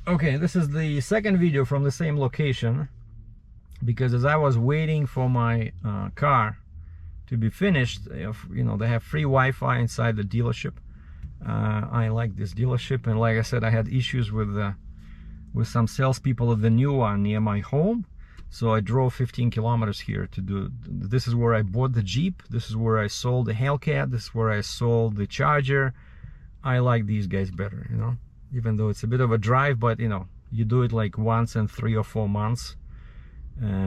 Okay, this is the second video from the same location, because as I was waiting for my car to be finished, you know, they have free Wi-Fi inside the dealership. I like this dealership, and like I said, I had issues with some salespeople at the new one near my home, so I drove 15 kilometers here to do. This is where I bought the Jeep. This is where I sold the Hellcat. This is where I sold the Charger. I like these guys better, you know, even though it's a bit of a drive, but you know, you do it like once in 3 or 4 months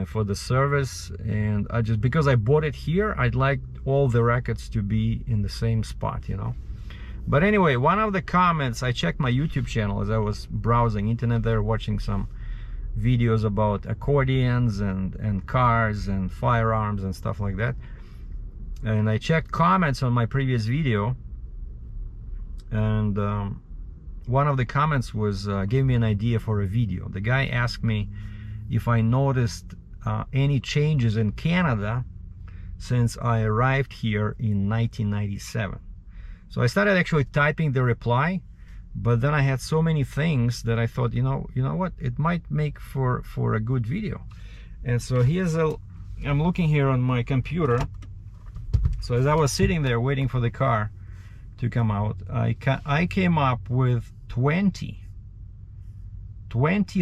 for the service. And I just, because I bought it here, I'd like all the records to be in the same spot, you know. But anyway, one of the comments, I checked my YouTube channel as I was browsing internet there, watching some videos about accordions and cars and firearms and stuff like that. And I checked comments on my previous video, and one of the comments was gave me an idea for a video. The guy asked me if I noticed any changes in Canada since I arrived here in 1997. So I started actually typing the reply, but then I had so many things that I thought, you know what, it might make for a good video. And so I'm looking here on my computer. So as I was sitting there waiting for the car to come out, I came up with 20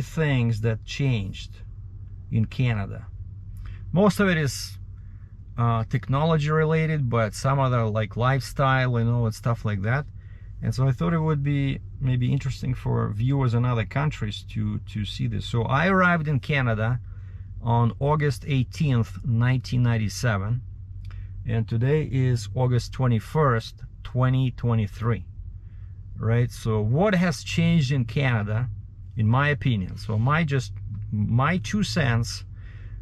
things that changed in Canada. Most of it is technology related, but some other like lifestyle, you know, and stuff like that. And so I thought it would be maybe interesting for viewers in other countries to see this. So I arrived in Canada on August 18th, 1997, and today is August 21st, 2023. Right? So what has changed in Canada, in my opinion? So my 2 cents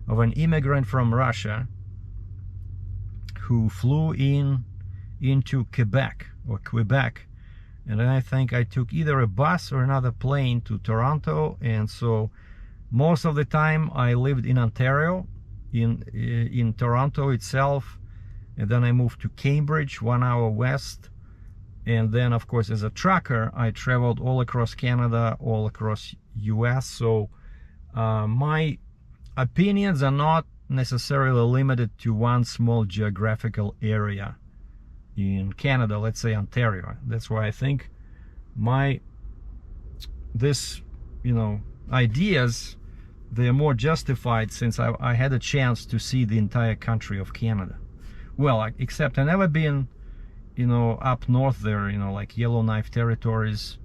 of an immigrant from Russia who flew into Quebec, and then I think I took either a bus or another plane to Toronto. And so most of the time I lived in Ontario, in Toronto itself, and then I moved to Cambridge, 1 hour west. And then of course as a trucker I traveled all across Canada, all across US. So my opinions are not necessarily limited to one small geographical area in Canada, let's say Ontario. That's why I think this ideas, they're more justified since I had a chance to see the entire country of Canada. Well, except I've never been, up north there, like Yellowknife territories,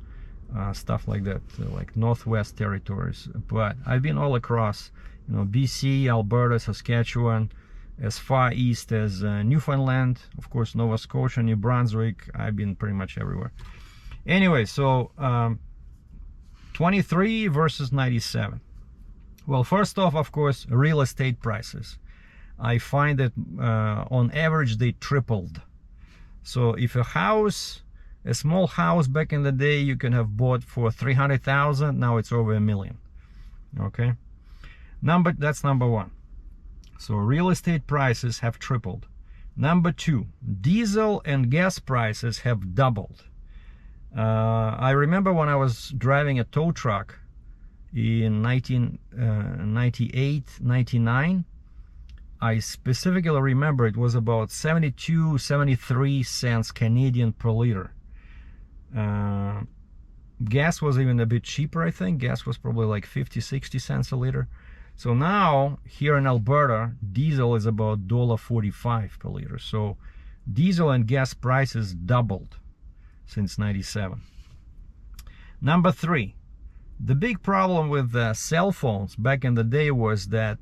stuff like that, like Northwest territories. But I've been all across, BC, Alberta, Saskatchewan, as far east as Newfoundland, of course, Nova Scotia, New Brunswick. I've been pretty much everywhere. Anyway, so 23 versus 97. Well, first off, of course, real estate prices. I find that on average they tripled. So if a small house back in the day you can have bought for 300,000, now it's over $1 million. Okay, that's number one. So real estate prices have tripled. Number two, diesel and gas prices have doubled. I remember when I was driving a tow truck in 1998, 99, I specifically remember it was about 72, 73 cents Canadian per liter. Gas was even a bit cheaper, I think. Gas was probably like 50, 60 cents a liter. So now here in Alberta, diesel is about $1.45 per liter. So diesel and gas prices doubled since 97. Number three, the big problem with cell phones back in the day was that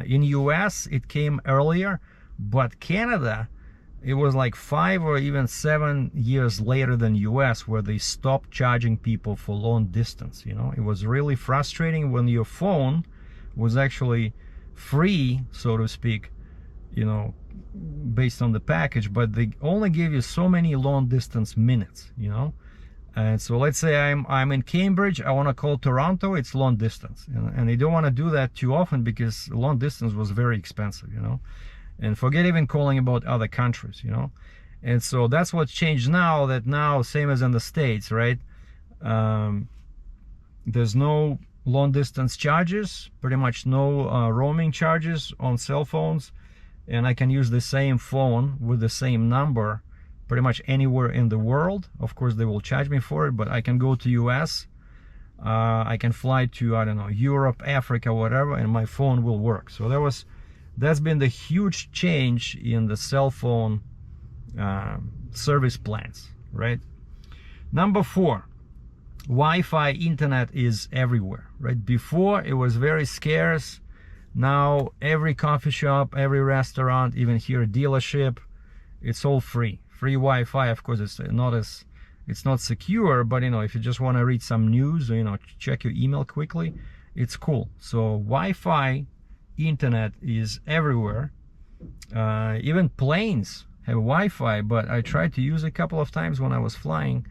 in US it came earlier, but Canada, it was like 5 or even 7 years later than US where they stopped charging people for long distance. It was really frustrating when your phone was actually free, so to speak, based on the package, but they only give you so many long distance minutes, And so let's say I'm in Cambridge, I want to call Toronto, it's long distance, and you don't want to do that too often because long distance was very expensive, and forget even calling about other countries, And so that's what's changed now, that now, same as in the States, right? There's no long distance charges, pretty much no roaming charges on cell phones, and I can use the same phone with the same number pretty much anywhere in the world. Of course they will charge me for it, but I can go to US, I can fly to, I don't know, Europe, Africa, whatever, and my phone will work. So that's been the huge change in the cell phone service plans, right? Number 4, Wi-Fi internet is everywhere, right? Before it was very scarce. Now every coffee shop, every restaurant, even here a dealership, it's all free Wi-Fi. Of course it's not secure, but if you just want to read some news or check your email quickly, it's cool. So Wi-Fi internet is everywhere. Even planes have Wi-Fi, but I tried to use it a couple of times when I was flying,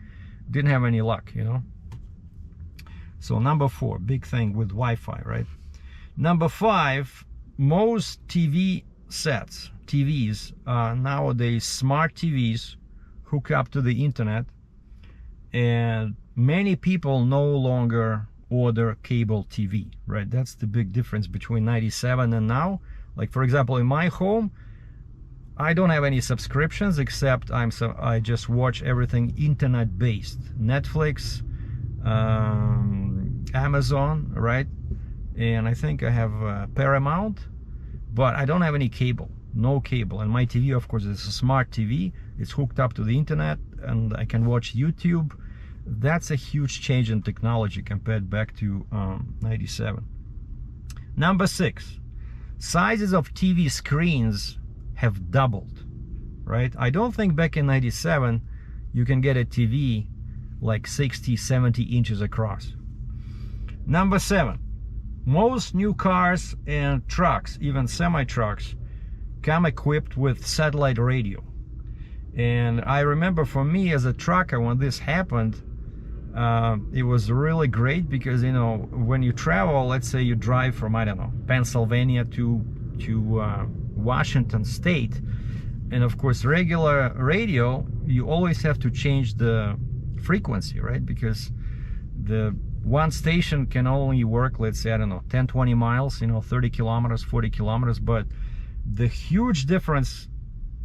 didn't have any luck, So number 4, big thing with Wi-Fi, right? Number 5, most TV sets, TVs, nowadays smart TVs hook up to the internet, and many people no longer order cable TV, right? That's the big difference between 97 and now. Like for example, in my home, I don't have any subscriptions except I just watch everything internet based. Netflix, Amazon, right? And I think I have Paramount, but I don't have any cable, no cable. And my TV, of course, is a smart TV. It's hooked up to the internet and I can watch YouTube. That's a huge change in technology compared back to 97. Number 6, sizes of TV screens have doubled, right? I don't think back in 97 you can get a TV like 60, 70 inches across. Number 7, most new cars and trucks, even semi-trucks, come equipped with satellite radio. And I remember for me as a trucker, when this happened, it was really great because when you travel, let's say you drive from, I don't know, Pennsylvania to Washington State, and of course regular radio, you always have to change the frequency, right? Because the one station can only work, let's say, I don't know, 10-20 miles, 30 kilometers, 40 kilometers. But the huge difference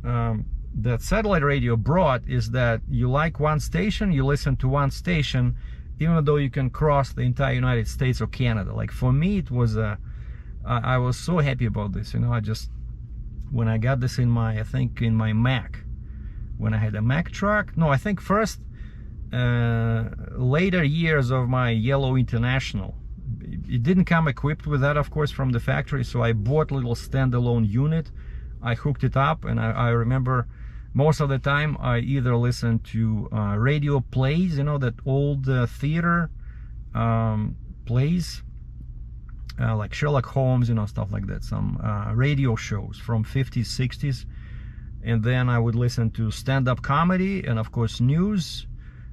that satellite radio brought is that you like one station, you listen to one station, even though you can cross the entire United States or Canada. Like for me, it was I was so happy about this. When I got this in my, I think in my Mac, when I had a Mac truck. No, I think first later years of my Yellow International, it didn't come equipped with that, of course, from the factory. So I bought a little standalone unit, I hooked it up, and I remember most of the time I either listened to radio plays, that old theater plays, like Sherlock Holmes, stuff like that, some radio shows from 50s, 60s. And then I would listen to stand-up comedy and of course news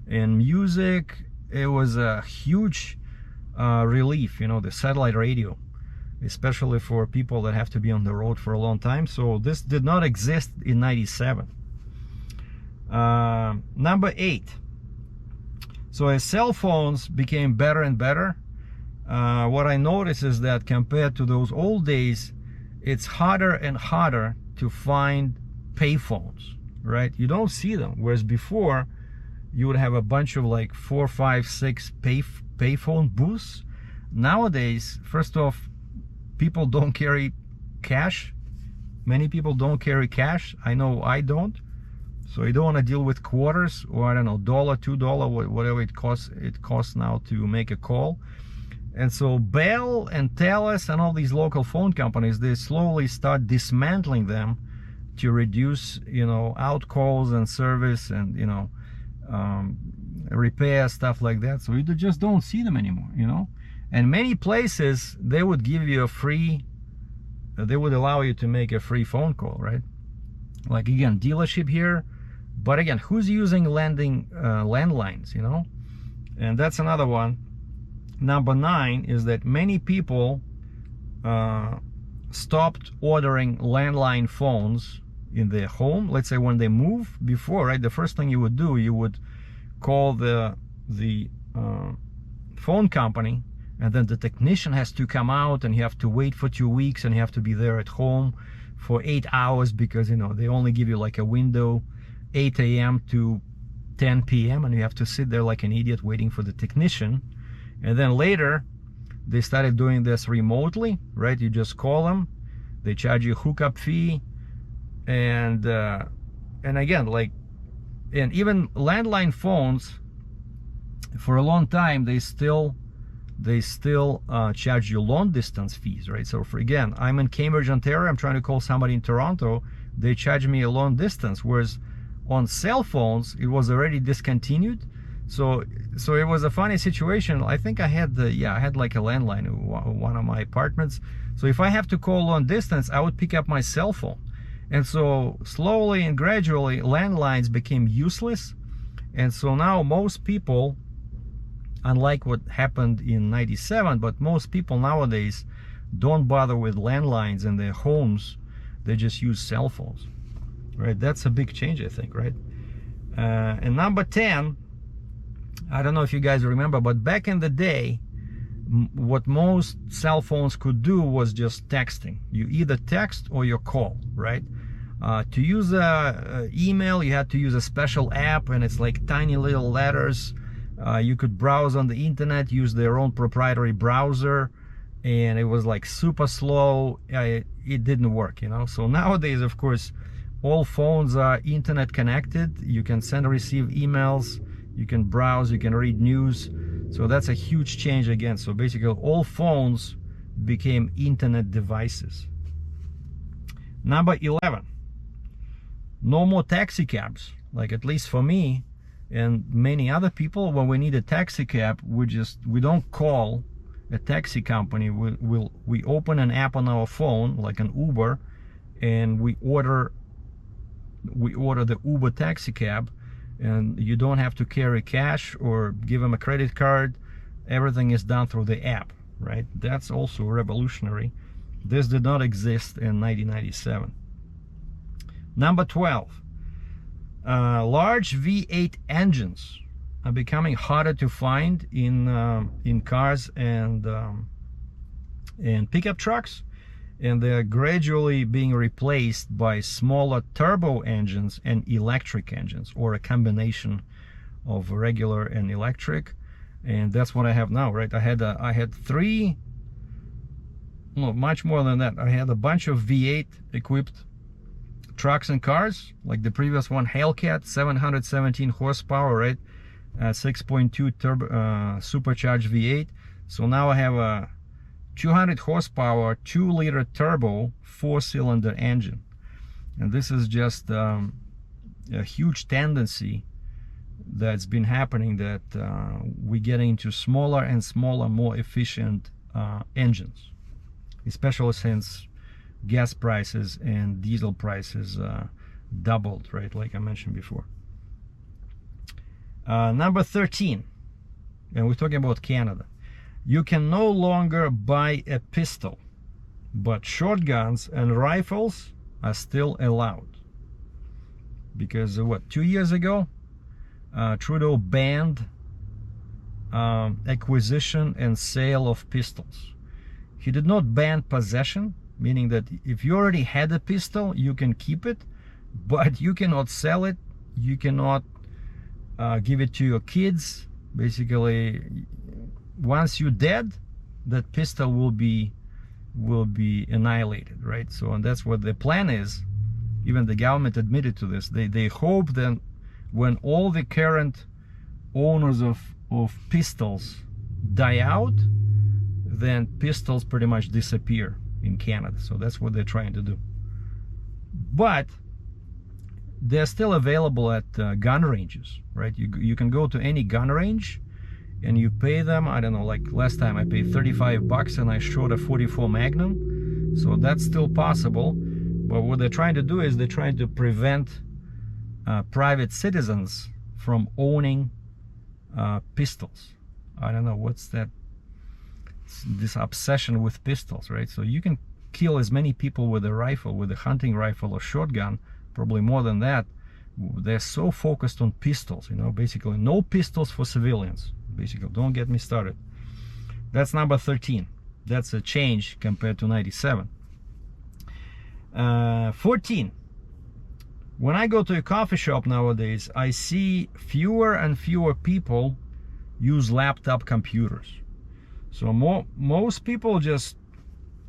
and music. It was a huge relief, the satellite radio, especially for people that have to be on the road for a long time. So this did not exist in 97. Number 8. So as cell phones became better and better, what I noticed is that compared to those old days, it's harder and harder to find payphones, right? You don't see them. Whereas before, you would have a bunch of like 4, 5, 6 payphone booths. Nowadays, first off, people don't carry cash. Many people don't carry cash. I know I don't. So you don't want to deal with quarters or, I don't know, $1, $2, whatever it costs now to make a call. And so Bell and Telus and all these local phone companies, they slowly start dismantling them to reduce, out calls and service and, repair, stuff like that. So you just don't see them anymore, And many places, they would give you they would allow you to make a free phone call, right? Like again, dealership here. But again, who's using landlines, And that's another one. Number 9 is that many people stopped ordering landline phones in their home. Let's say when they move. Before, right, the first thing you would do, you would call the phone company, and then the technician has to come out, and you have to wait for 2 weeks, and you have to be there at home for 8 hours, because you know they only give you like a window, 8 a.m. to 10 p.m., and you have to sit there like an idiot waiting for the technician. And then later they started doing this remotely, right? You just call them, they charge you a hookup fee, and again, like, and even landline phones for a long time, they still charge you long distance fees, right? So for, again, I'm in Cambridge, Ontario, I'm trying to call somebody in Toronto, they charge me a long distance, whereas on cell phones it was already discontinued. So it was a funny situation. I think I had I had like a landline in one of my apartments. So if I have to call long distance, I would pick up my cell phone. And so slowly and gradually landlines became useless. And so now most people, unlike what happened in '97, but most people nowadays don't bother with landlines in their homes. They just use cell phones, right? That's a big change, I think, right? And number 10, I don't know if you guys remember, but back in the day, what most cell phones could do was just texting. You either text or you call, right? To use email, you had to use a special app, and it's like tiny little letters. You could browse on the internet, use their own proprietary browser, and it was like super slow. It didn't work, you know. So nowadays, of course, all phones are internet connected. You can send and receive emails, you can browse, you can read news. So that's a huge change again. So basically all phones became internet devices. Number 11, no more taxi cabs. Like, at least for me and many other people, when we need a taxi cab, we don't call a taxi company. We open an app on our phone, like an Uber, and we order the Uber taxi cab, and you don't have to carry cash or give them a credit card. Everything is done through the app, right? That's also revolutionary. This did not exist in 1997. Number 12, large V8 engines are becoming harder to find in cars and pickup trucks, and they're gradually being replaced by smaller turbo engines and electric engines, or a combination of regular and electric. And that's what I have now, right? I had three, no, much more than that. I had a bunch of V8 equipped trucks and cars, like the previous one, Hellcat, 717 horsepower, right? 6.2 turbo supercharged V8. So now I have a 200 horsepower 2-liter turbo 4-cylinder engine, and this is just a huge tendency that's been happening, that we're getting into smaller and smaller, more efficient engines, especially since gas prices and diesel prices doubled, right, like I mentioned before. Number 13, and we're talking about Canada. You can no longer buy a pistol, but shotguns and rifles are still allowed. Because what, 2 years ago, Trudeau banned acquisition and sale of pistols. He did not ban possession, meaning that if you already had a pistol, you can keep it, but you cannot sell it, you cannot give it to your kids. Basically, once you're dead, that pistol will be annihilated, right? So, and that's what the plan is. Even the government admitted to this. They hope that when all the current owners of pistols die out, then pistols pretty much disappear in Canada. So that's what they're trying to do. But they're still available at gun ranges, right? You can go to any gun range and you pay them, I don't know, like last time I paid 35 bucks and I shot a 44 Magnum. So that's still possible. But what they're trying to do is they're trying to prevent private citizens from owning pistols. I don't know, what's that, this obsession with pistols, right? So you can kill as many people with a rifle, with a hunting rifle or shotgun, probably more than that. They're so focused on pistols, you know, basically no pistols for civilians. Basically, don't get me started. That's number 13. That's a change compared to 97. 14. When I go to a coffee shop nowadays, I see fewer and fewer people use laptop computers. So most people just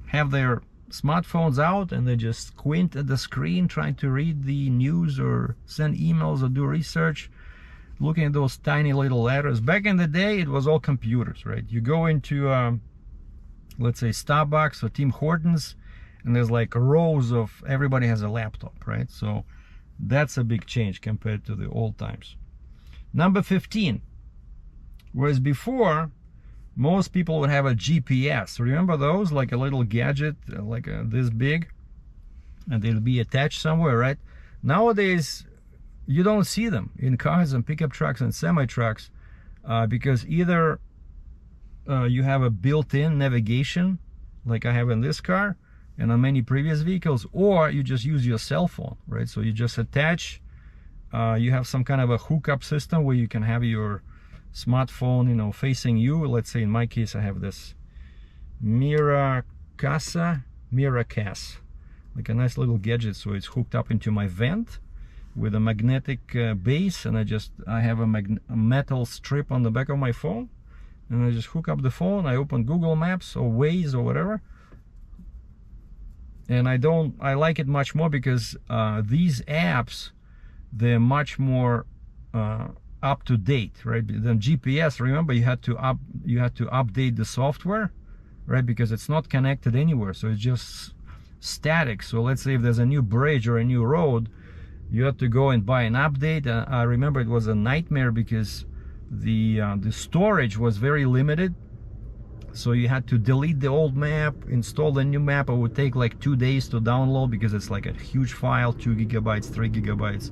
have their smartphones out and they just squint at the screen trying to read the news or send emails or do research, looking at those tiny little letters. Back in the day, it was all computers, right? You go into let's say Starbucks or Tim Hortons, and there's like rows of, everybody has a laptop, right? So that's a big change compared to the old times. Number 15. Whereas before, most people would have a GPS. Remember those? Like a little gadget, like this big, and they'll be attached somewhere, right? Nowadays, you don't see them in cars and pickup trucks and semi-trucks because either you have a built-in navigation, like I have in this car and on many previous vehicles, or you just use your cell phone, right? So you just attach, you have some kind of a hookup system where you can have your smartphone, you know, facing you. Let's say in my case, I have this Miracas, like a nice little gadget. So it's hooked up into my vent with a magnetic base, and I have a metal strip on the back of my phone, and I just hook up the phone. I open Google Maps or Waze or whatever, and I like it much more because these apps, they're much more up to date, right? Then GPS, remember, you had to update the software, right? Because it's not connected anywhere, so it's just static. So let's say if there's a new bridge or a new road, you have to go and buy an update. I remember it was a nightmare because the storage was very limited. So you had to delete the old map, install the new map. It would take like 2 days to download because it's like a huge file, 2 gigabytes, 3 gigabytes.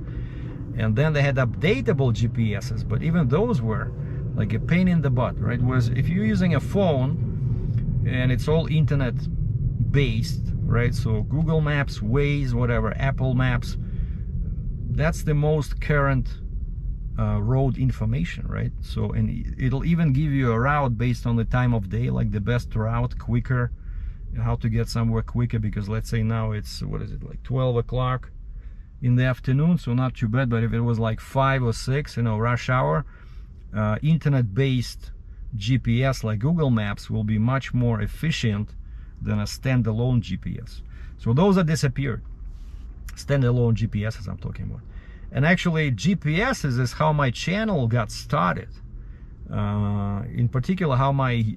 And then they had updatable GPSs, but even those were like a pain in the butt, right? Whereas if you're using a phone and it's all internet based, right? So Google Maps, Waze, whatever, Apple Maps, that's the most current road information, right? So, and it'll even give you a route based on the time of day, like the best route, quicker, how to get somewhere quicker, because let's say now it's, what is it, like 12 o'clock in the afternoon, so not too bad. But if it was like 5 or 6, you know, rush hour, internet-based GPS like Google Maps will be much more efficient than a standalone GPS. So those are disappeared. Standalone GPSs I'm talking about. And actually GPSs is how my channel got started. In particular, how my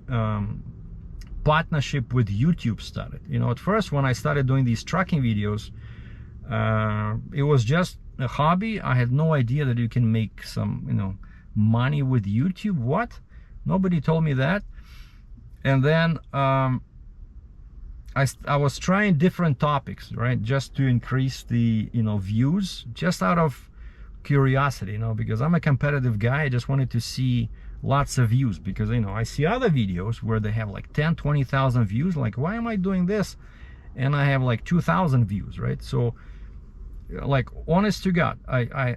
partnership with YouTube started. You know, at first when I started doing these trucking videos, it was just a hobby. I had no idea that you can make some, you know, money with YouTube. What? Nobody told me that. And then I was trying different topics, right, just to increase the, you know, views, just out of curiosity, you know, because I'm a competitive guy. I just wanted to see lots of views, because, you know, I see other videos where they have like 10-20,000 views. Like, why am I doing this and I have like 2,000 views, right? So, like, honest to God, I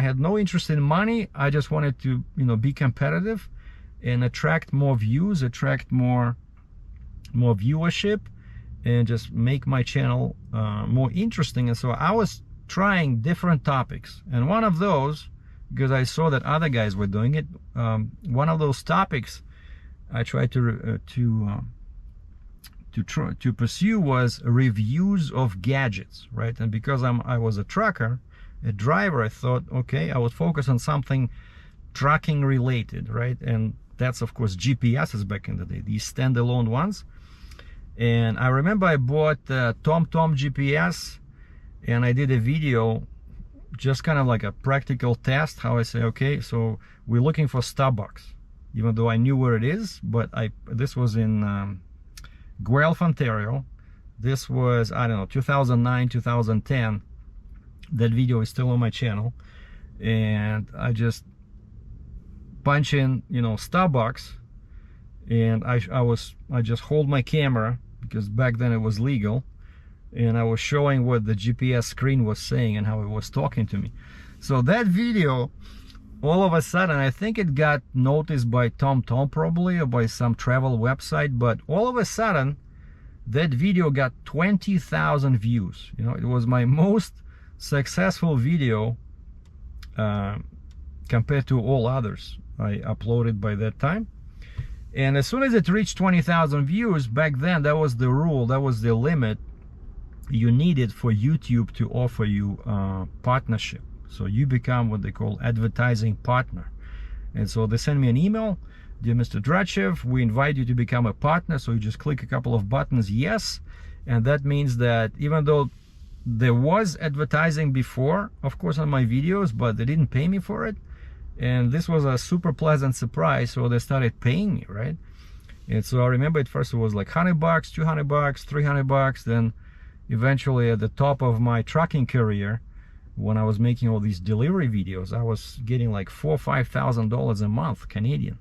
had no interest in money. I just wanted to, you know, be competitive and attract more views, attract more viewership, and just make my channel more interesting. And so I was trying different topics, and one of those, because I saw that other guys were doing it, one of those topics I tried to pursue was reviews of gadgets, right? And because I was a trucker, a driver, I thought, okay, I would focus on something trucking related, right? And that's of course GPSs back in the day, these standalone ones. And I remember I bought TomTom GPS, and I did a video, just kind of like a practical test, how I say, okay, so we're looking for Starbucks, even though I knew where it is. But this was in Guelph, Ontario. This was, I don't know, 2009, 2010. That video is still on my channel. And I just punch in, you know, Starbucks, and I just hold my camera, because back then it was legal, and I was showing what the GPS screen was saying and how it was talking to me. So that video all of a sudden, I think it got noticed by TomTom probably, or by some travel website, but all of a sudden that video got 20,000 views. You know, it was my most successful video compared to all others I uploaded by that time. And as soon as it reached 20,000 views, back then, that was the rule, that was the limit you needed for YouTube to offer you partnership. So you become what they call advertising partner. And so they send me an email: dear Mr. Dratchev, we invite you to become a partner. So you just click a couple of buttons, yes. And that means that even though there was advertising before, of course, on my videos, but they didn't pay me for it. And this was a super pleasant surprise. So they started paying me, right? And so I remember at first it was like $100, $200, $300. Then eventually at the top of my trucking career, when I was making all these delivery videos, I was getting like $4,000 or $5,000 a month Canadian,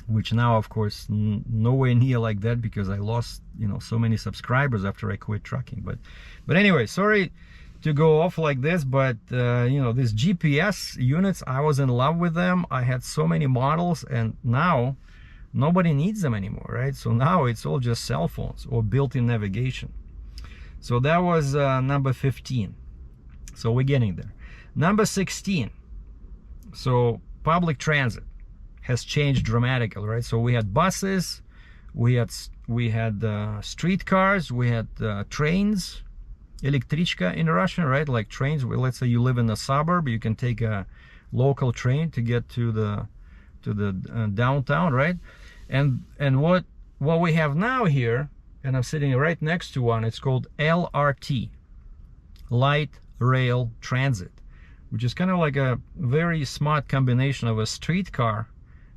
which now, of course, nowhere near like that, because I lost, you know, so many subscribers after I quit trucking. But anyway, sorry to go off like this, but you know, these GPS units, I was in love with them. I had so many models, and now nobody needs them anymore, right? So now it's all just cell phones or built-in navigation. So that was number 15. So we're getting there. Number 16. So public transit has changed dramatically, right? So we had buses, we had streetcars, we had trains, elektrichka in Russian, right? Like trains. Let's say you live in a suburb, you can take a local train to get to the downtown, right? And what we have now here, and I'm sitting right next to one, it's called LRT, light rail transit, which is kind of like a very smart combination of a streetcar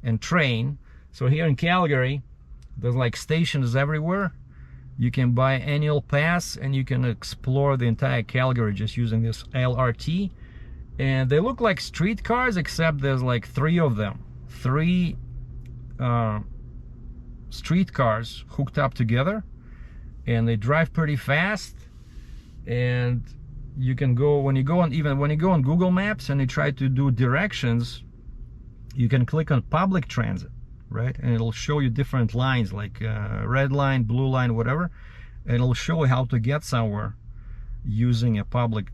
and train. So here in Calgary, there's like stations everywhere. You can buy annual pass and you can explore the entire Calgary just using this LRT. And they look like streetcars, except there's like three of them. Three streetcars hooked up together, and they drive pretty fast. And you can go, when you go on Google Maps and you try to do directions, you can click on public transit, right? And it'll show you different lines, like red line, blue line, whatever. And it'll show you how to get somewhere using a public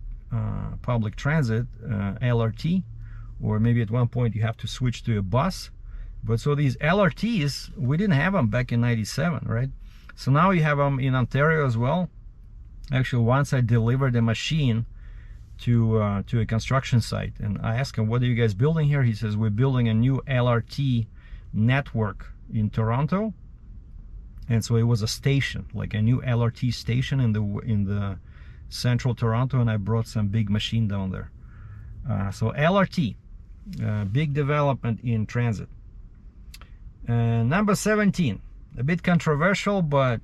transit, LRT, or maybe at one point you have to switch to a bus. But so these LRTs, we didn't have them back in '97, right? So now you have them in Ontario as well. Actually, once I delivered a machine to a construction site, and I asked him, what are you guys building here? He says, we're building a new LRT network in Toronto. And so it was a station, like a new LRT station in the central Toronto, and I brought some big machine down there. So LRT, big development in transit. Number 17, a bit controversial, but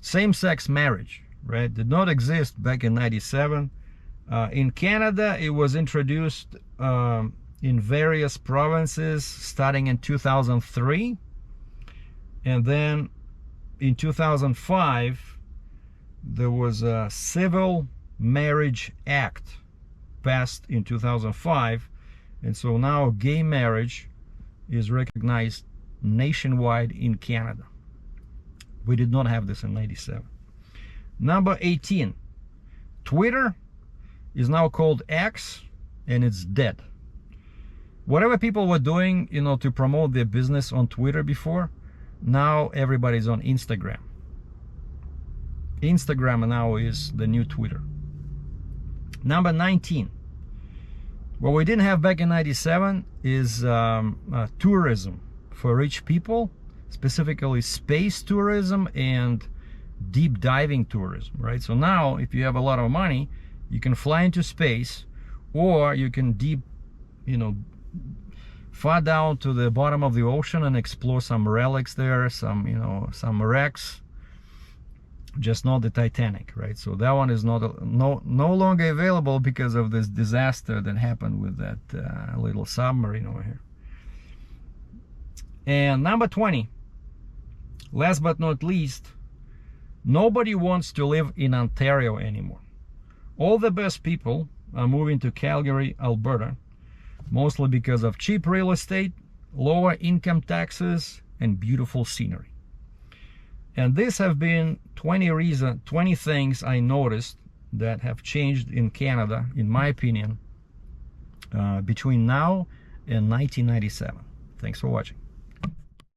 same-sex marriage, right, did not exist back in '97. In Canada, it was introduced in various provinces starting in 2003, and then in 2005 there was a Civil Marriage Act passed in 2005, and so now gay marriage is recognized nationwide in Canada. We did not have this in '97. Number 18, Twitter is now called X, and it's dead. Whatever people were doing, you know, to promote their business on Twitter before, now everybody's on Instagram. Instagram now is the new Twitter. Number 19, what we didn't have back in '97 is tourism for rich people, specifically space tourism and deep diving tourism, right? So now if you have a lot of money, you can fly into space, or you can far down to the bottom of the ocean and explore some relics there, some wrecks, just not the Titanic, right? So that one is no longer available because of this disaster that happened with that little submarine over here. And number 20, last but not least, nobody wants to live in Ontario anymore. All the best people are moving to Calgary, Alberta. mostly because of cheap real estate, lower income taxes, and beautiful scenery. And these have been 20 things I noticed that have changed in Canada, in my opinion, between now and 1997. Thanks for watching.